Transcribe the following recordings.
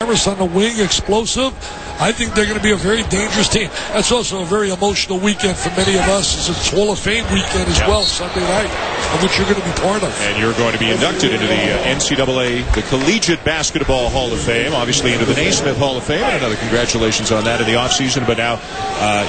Harris on the wing, explosive. I think they're going to be a very dangerous team. That's also a very emotional weekend for many of us. It's Hall of Fame weekend as well, Sunday night, of which you're going to be part of. And you're going to be inducted into the NCAA, the Collegiate Basketball Hall of Fame, obviously into the Naismith Hall of Fame, and another congratulations on that in the offseason. But now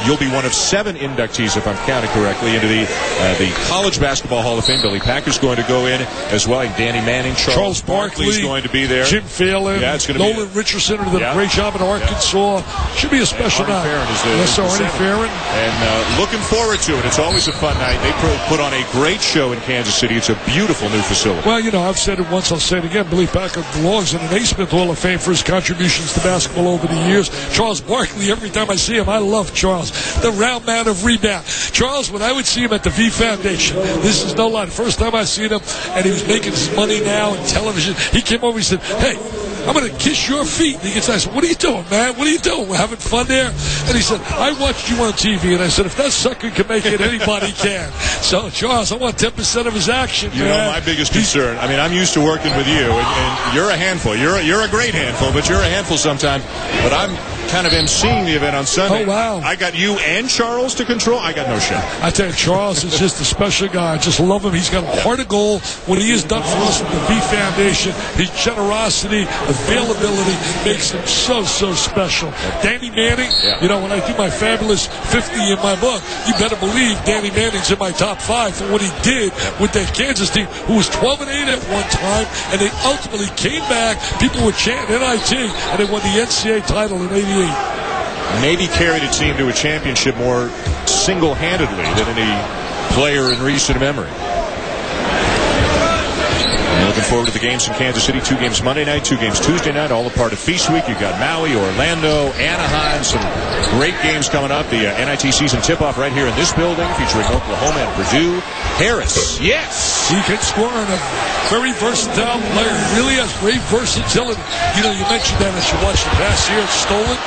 you'll be one of 7 inductees, if I'm counting correctly, into the College Basketball Hall of Fame. Billy Packer's going to go in as well. Danny Manning, Charles Barkley's going to be there. Jim Phelan, Nolan Richardson, who did a great job in Arkansas. Should be a special night. Yes, Arnie Farron. And looking forward to it. It's always a fun night. They put on a great show in Kansas City. It's a beautiful new facility. Well, you know, I've said it once, I'll say it again. Billy Packer belongs in the Naismith Hall of Fame for his contributions to basketball over the years. Charles Barkley, every time I see him, I love Charles. The round man of rebound. Charles, when I would see him at the V Foundation, this is no lie. The first time I seen him, and he was making his money now in television, he came over and said, "Hey, I'm going to kiss your feet." And he gets, I said, "What are you doing, man? What are you doing? We're having fun there?" And he said, "I watched you on TV." And I said, "If that sucker can make it, anybody can." So, Charles, I want 10% of his action, You know, my biggest concern, I mean, I'm used to working with you, and you're a handful. You're a great handful, but you're a handful sometimes. But I'm kind of emceeing the event on Sunday. Oh, wow. I got you and Charles to control. I got no shot. I tell you, Charles is just a special guy. I just love him. He's got a heart of gold. What he has done for us with the V Foundation, his generosity, availability, makes him so, so special. Danny Manning, you know, when I do my fabulous 50 in my book, you better believe Danny Manning's in my top 5 for what he did with that Kansas team, who was 12-8 at one time, and they ultimately came back. People were chanting NIT, and they won the NCAA title in '88. Maybe carried a team to a championship more single-handedly than any player in recent memory. And looking forward to the games in Kansas City. 2 games Monday night, 2 games Tuesday night, all a part of Feast Week. You've got Maui, Orlando, Anaheim, some great games coming up. The NIT season tip-off right here in this building, featuring Oklahoma and Purdue. Harris, yes! He can score on a very versatile player. He really has great versatility. You know, you mentioned that as you watch the pass here. It's stolen.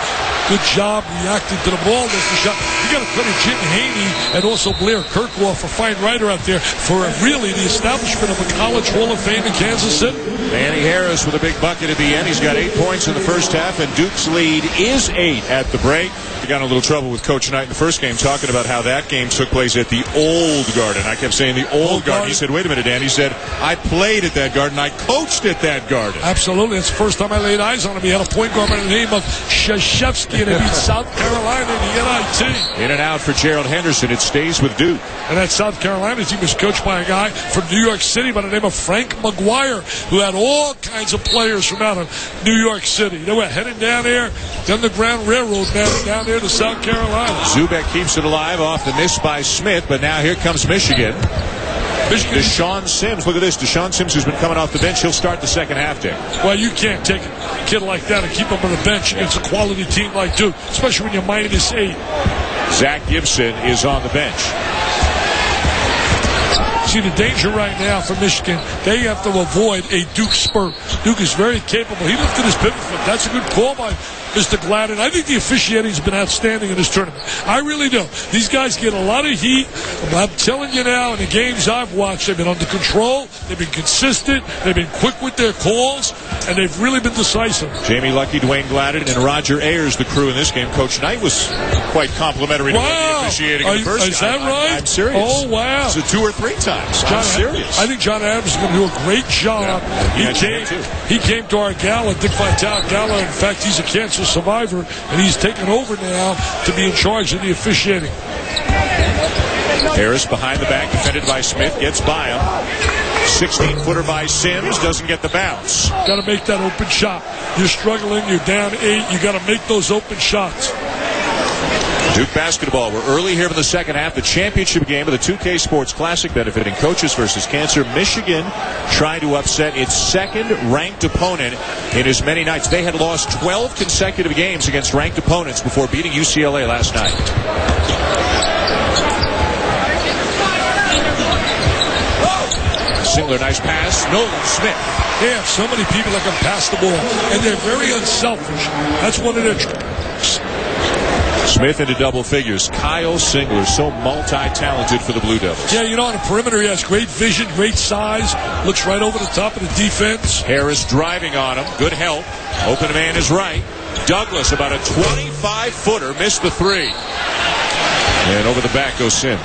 Good job reacting to the ball. There's the shot. You got to credit Jim Haney and also Blair Kirkwoff, a fine writer out there, for really the establishment of a College Hall of Fame in Kansas City. Manny Harris with a big bucket at the end. He's got 8 points in the first half, and Duke's lead is 8 at the break. We got in a little trouble with Coach Knight in the first game, talking about how that game took place at the Old Garden. I kept saying the Old Garden. He said, "Wait a minute, Dan." He said, "I played at that Garden. I coached at that Garden." Absolutely. It's the first time I laid eyes on him. He had a point guard by the name of Krzyzewski, and he beat South Carolina in the NIT. In and out for Gerald Henderson. It stays with Duke. And that South Carolina team was coached by a guy from New York City by the name of Frank McGuire, who had all kinds of players from out of New York City. They were heading down there, the Underground Railroad, man, down there to South Carolina. Zubek keeps it alive off the miss by Smith, but now here comes Michigan. Deshaun Sims, look at this. Deshaun Sims, who's been coming off the bench, he'll start the second half there. Well, you can't take a kid like that and keep him on the bench against a quality team like Duke, especially when you're -8. Zach Gibson is on the bench. See, the danger right now for Michigan, they have to avoid a Duke spurt. Duke is very capable. He lifted his pivot foot. That's a good call by Mr. Gladden. I think the officiating has been outstanding in this tournament. I really do. These guys get a lot of heat. I'm telling you now, in the games I've watched, they've been under control, they've been consistent, they've been quick with their calls, and they've really been decisive. Jamie Lucky, Dwayne Gladden, and Roger Ayers, the crew in this game. Coach Knight was quite complimentary to the officiating in the first game. Is that right? I'm serious. Oh, wow. It's 2 or 3 times. I'm serious. I think John Adams is going to do a great job. Yeah, he came to our gala, Dick Vitale gala. In fact, he's a cancer survivor, and he's taken over now to be in charge of the officiating. Harris behind the back, defended by Smith, gets by him. 16-footer by Sims, doesn't get the bounce. Got to make that open shot. You're struggling, you're down 8, you got to make those open shots. Duke basketball. We're early here in the second half. The championship game of the 2K Sports Classic, benefiting Coaches versus Cancer. Michigan trying to upset its second-ranked opponent in as many nights. They had lost 12 consecutive games against ranked opponents before beating UCLA last night. Singler, nice pass. Nolan Smith. They have so many people that can pass the ball, and they're very unselfish. That's one of their tricks. Smith into double figures. Kyle Singler, so multi-talented for the Blue Devils. Yeah, you know, on the perimeter, he has great vision, great size. Looks right over the top of the defense. Harris driving on him. Good help. Open man is right. Douglas, about a 25-footer, missed the three. And over the back goes Sims.